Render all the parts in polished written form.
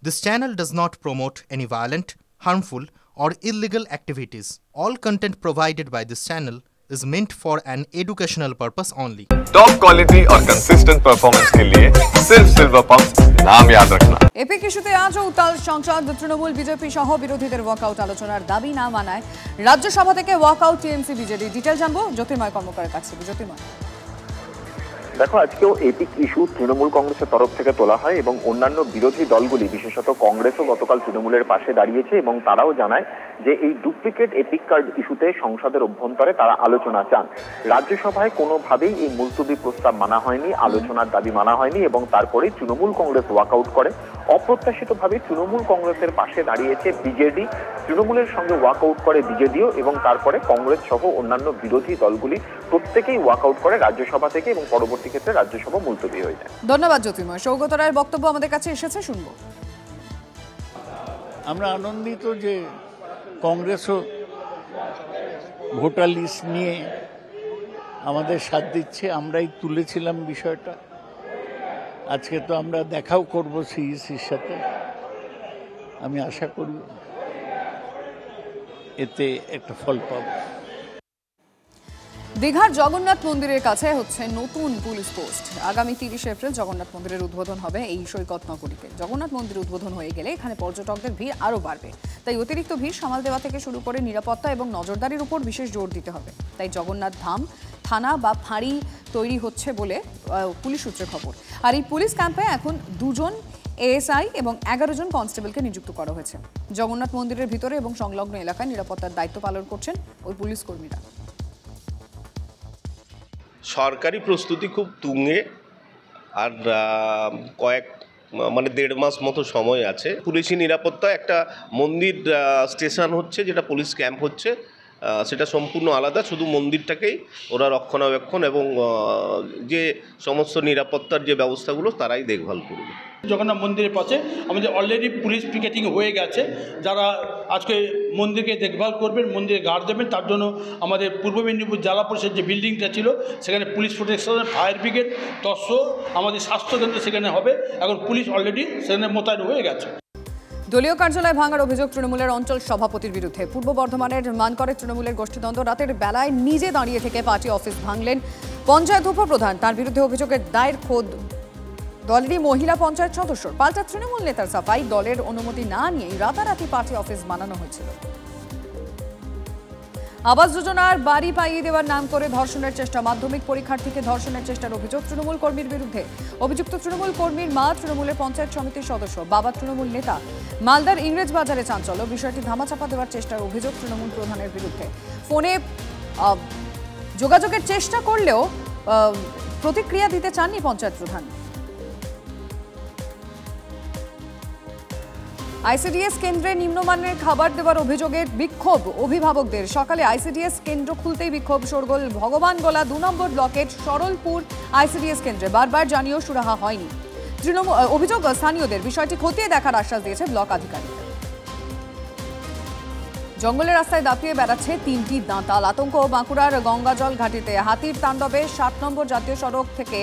This channel does not promote any violent, harmful, or illegal activities. All content provided by this channel is meant for an educational purpose only. Top quality और consistent performance के लिए सिर्फ silver pumps नाम याद रखना। Epic ইস্যুতে আজও উত্তাল সংসদ। তৃণমূল বিজেপি সহ বিরোধীদের ওয়াকআউট আলোচনার দাবি না মানায় রাজ্যসভা থেকে ওয়াকআউট টিএমসি বিজেডি। ডিটেল জানবো জ্যোতির্ময় কর্মকারের কাছে। জ্যোতির্ময়, দেখো, আজকেও এপিক ইস্যু তৃণমূল কংগ্রেসের তরফ থেকে তোলা হয় এবং অন্যান্য বিরোধী দলগুলি বিশেষত কংগ্রেসও গতকাল তৃণমূলের পাশে দাঁড়িয়েছে এবং তারাও জানায় যে এই ডুপ্লিকেট এপিক কার্ড ইস্যুতে সংসদের অভ্যন্তরে তারা আলোচনা চান। রাজ্যসভায় কোনোভাবেই এই মুলতবি প্রস্তাব মানা হয়নি, আলোচনার দাবি মানা হয়নি এবং তারপরে তৃণমূল কংগ্রেস ওয়াকআউট করে। অপ্রত্যাশিতভাবে তৃণমূল কংগ্রেসের পাশে দাঁড়িয়েছে বিজেডি, তৃণমূলের সঙ্গে ওয়াকআউট করে বিজেডিও এবং তারপরে কংগ্রেস সহ অন্যান্য বিরোধী দলগুলি প্রত্যেকেই ওয়াকআউট করে রাজ্যসভা থেকে এবং পরবর্তী ক্ষেত্রে রাজ্যসভা মুলতবি হয়ে যায়। ধন্যবাদ জ্যোতির্ময়। সৌগত রায়ের বক্তব্য আমাদের কাছে এসেছে, শুনবো। আমরা আনন্দিত যে কংগ্রেসও ভোটার লিস্ট নিয়ে আমাদের সাথ দিচ্ছে। আমরাই তুলেছিলাম বিষয়টা। আজকে তো আমরা দেখাও করব সিইসির সাথে। আমি আশা করি এতে একটা ফল পাব। দীঘার জগন্নাথ মন্দিরের কাছে হচ্ছে নতুন পুলিশ পোস্ট। আগামী 30 এপ্রিল জগন্নাথ মন্দিরের উদ্বোধন হবে এই সৈকত নগরীতে। জগন্নাথ মন্দির উদ্বোধন হয়ে গেলে এখানে পর্যটকদের ভিড় আরও বাড়বে। তাই অতিরিক্ত ভিড় সামাল দেওয়া থেকে শুরু করে নিরাপত্তা এবং নজরদারির উপর বিশেষ জোর দিতে হবে। তাই জগন্নাথ ধাম থানা বা ফাঁড়ি তৈরি হচ্ছে বলে পুলিশ সূত্রে খবর। আর এই পুলিশ ক্যাম্পে এখন 2 জন এএসআই এবং 11 জন কনস্টেবলকে নিযুক্ত করা হয়েছে। জগন্নাথ মন্দিরের ভিতরে এবং সংলগ্ন এলাকায় নিরাপত্তার দায়িত্ব পালন করছেন ওই পুলিশ কর্মীরা। সরকারি প্রস্তুতি খুব তুঙ্গে, আর মানে 1.5 মাস মতো সময় আছে। পুলিশি নিরাপত্তা একটা মন্দির স্টেশন হচ্ছে, যেটা পুলিশ ক্যাম্প হচ্ছে, সেটা সম্পূর্ণ আলাদা। শুধু মন্দিরটাকেই ওরা রক্ষণাবেক্ষণ এবং যে সমস্ত নিরাপত্তার যে ব্যবস্থাগুলো তারাই দেখভাল করবে। জগন্নাথ মন্দিরের পাশে আমাদের অলরেডি পুলিশ পিকেটিং হয়ে গেছে, যারা আজকে মন্দিরকে দেখভাল করবেন, মন্দিরে গার্ড দেবেন। তার জন্য আমাদের পূর্ব মেদিনীপুর জেলা পরিষদ যে বিল্ডিংটা ছিল সেখানে পুলিশ প্রোটেকশন, ফায়ার ব্রিগেড, তৎস আমাদের স্বাস্থ্যকেন্দ্র সেখানে হবে। এখন পুলিশ অলরেডি সেখানে মোতায়েন হয়ে গেছে। দলীয় কার্যালয় ভাঙার অভিযোগ তৃণমূলের অঞ্চল সভাপতির বিরুদ্ধে। পূর্ব বর্ধমানের মানকরে তৃণমূলের গোষ্ঠীদ্বন্দ্ব। রাতের বেলায় নিজে দাঁড়িয়ে থেকে পার্টি অফিস ভাঙলেন পঞ্চায়েত উপপ্রধান। তার বিরুদ্ধে অভিযোগের দায়ের খোদ দলেরই মহিলা পঞ্চায়েত সদস্যর। পাল্টা তৃণমূল নেতার সাফাই, দলের অনুমতি না নিয়েই রাতারাতি পার্টি অফিস বানানো হয়েছিল। আবাস যোজনার বাড়ি পাইয়ে দেওয়ার নাম করে ধর্ষণের চেষ্টা। মাধ্যমিক পরীক্ষার্থীকে ধর্ষণের চেষ্টার অভিযোগ তৃণমূল কর্মীর বিরুদ্ধে। অভিযুক্ত তৃণমূল কর্মীর মা তৃণমূলের পঞ্চায়েত সমিতির সদস্য, বাবা তৃণমূল নেতা। মালদার ইংরেজ বাজারে চাঞ্চল্য। বিষয়টি ধামাচাপা দেওয়ার চেষ্টার অভিযোগ তৃণমূল প্রধানের বিরুদ্ধে। ফোনে যোগাযোগের চেষ্টা করলেও প্রতিক্রিয়া দিতে চাননি পঞ্চায়েত প্রধান। আইসিডিএস কেন্দ্রে নিম্নমানের খাবার দেওয়ার অভিযোগে বিক্ষোভ অভিভাবকদের। সকালে আইসিডিএস কেন্দ্র খুলতেই বিক্ষোভ, শোরগোল ভগবানগোলা 2 নম্বর ব্লকের সরলপুর আইসিডিএস কেন্দ্রে। বারবার জানিয়েও সুরাহা হয়নি। অভিযোগ স্থানীয়দের। বিষয়টি খতিয়ে দেখার আশ্বাস দিয়েছে ব্লক আধিকারিক। জঙ্গলের রাস্তায় দাপিয়ে বেড়াচ্ছে 3টি দাঁতাল। আতঙ্ক বাঁকুড়ার গঙ্গাজল ঘাটিতে। হাতির তাণ্ডবে 7 নম্বর জাতীয় সড়ক থেকে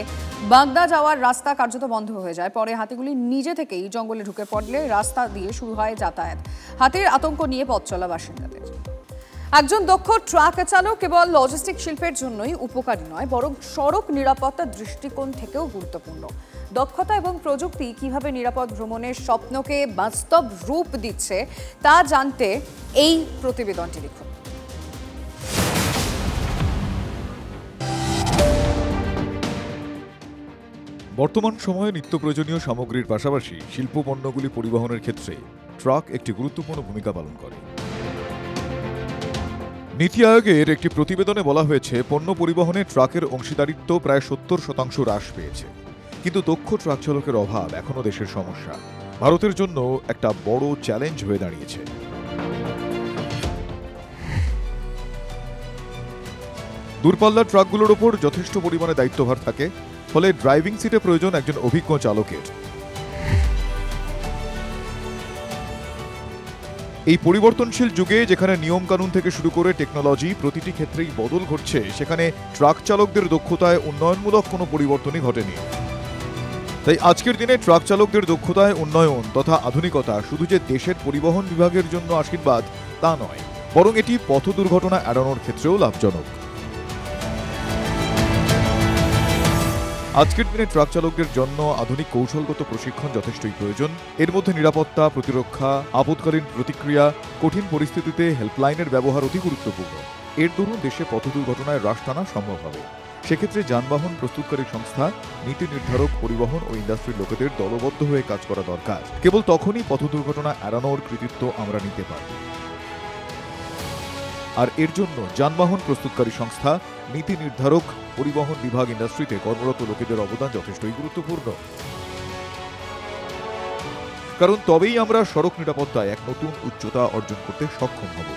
বাগদা যাওয়ার রাস্তা কার্যত বন্ধ হয়ে যায়। পরে হাতিগুলি নিজে থেকেই জঙ্গলে ঢুকে পড়লে রাস্তা দিয়ে শুরু হয় যাতায়াত। হাতির আতঙ্ক নিয়ে পথ চলা বাসিন্দাদের। একজন দক্ষ ট্রাক চালক কেবল লজিস্টিক শিল্পের জন্যই উপকারী নয়, বরং সড়ক নিরাপত্তার দৃষ্টিকোণ থেকেও গুরুত্বপূর্ণ। দক্ষতা এবং প্রযুক্তি কিভাবে নিরাপদ ভ্রমণের স্বপ্নকে বাস্তব রূপ দিচ্ছে তা জানতে এই প্রতিবেদনটি দেখুন। বর্তমান সময়ে নিত্য প্রয়োজনীয় সামগ্রীর পাশাপাশি শিল্প পণ্যগুলি পরিবহনের ক্ষেত্রে ট্রাক একটি গুরুত্বপূর্ণ ভূমিকা পালন করে। নীতি আয়োগের একটি প্রতিবেদনে বলা হয়েছে, পণ্য পরিবহনে ট্রাকের অংশীদারিত্ব প্রায় 70% হ্রাস পেয়েছে। কিন্তু দক্ষ ট্রাক চালকের অভাব এখনও দেশের সমস্যা। ভারতের জন্য একটা বড় চ্যালেঞ্জ হয়ে দাঁড়িয়েছে। দূরপাল্লার ট্রাকগুলোর ওপর যথেষ্ট পরিমাণে দায়িত্বভার থাকে, ফলে ড্রাইভিং সিটে প্রয়োজন একজন অভিজ্ঞ চালকের। এই পরিবর্তনশীল যুগে, যেখানে নিয়মকানুন থেকে শুরু করে টেকনোলজি প্রতিটি ক্ষেত্রেই বদল ঘটছে, সেখানে ট্রাক চালকদের দক্ষতায় উন্নয়নমূলক কোনো পরিবর্তনই ঘটেনি। তাই আজকের দিনে ট্রাক চালকদের দক্ষতায় উন্নয়ন তথা আধুনিকতা শুধু যে দেশের পরিবহন বিভাগের জন্য আশীর্বাদ তা নয়, বরং এটি পথ দুর্ঘটনা এড়ানোর ক্ষেত্রেও লাভজনক। আজকের দিনে ট্রাক চালকদের জন্য আধুনিক কৌশলগত প্রশিক্ষণ যথেষ্টই প্রয়োজন। এর মধ্যে নিরাপত্তা, প্রতিরক্ষা, আপৎকালীন প্রতিক্রিয়া, কঠিন পরিস্থিতিতে হেল্পলাইনের ব্যবহার অতি গুরুত্বপূর্ণ। এর দরুন দেশে পথ দুর্ঘটনায় হ্রাস টানা সম্ভব হবে। সেক্ষেত্রে যানবাহন প্রস্তুতকারী সংস্থা, নীতি নির্ধারক, পরিবহন ও ইন্ডাস্ট্রির লোকেদের দলবদ্ধ হয়ে কাজ করা দরকার। কেবল তখনই পথ দুর্ঘটনা এড়ানোর কৃতিত্ব আমরা নিতে পারব। আর এর জন্য যানবাহন প্রস্তুতকারী সংস্থা, নীতি নির্ধারক, পরিবহন বিভাগ, ইন্ডাস্ট্রিতে কর্মরত লোকেদের অবদান যথেষ্টই গুরুত্বপূর্ণ। কারণ তবেই আমরা সড়ক নিরাপত্তায় এক নতুন উচ্চতা অর্জন করতে সক্ষম হব।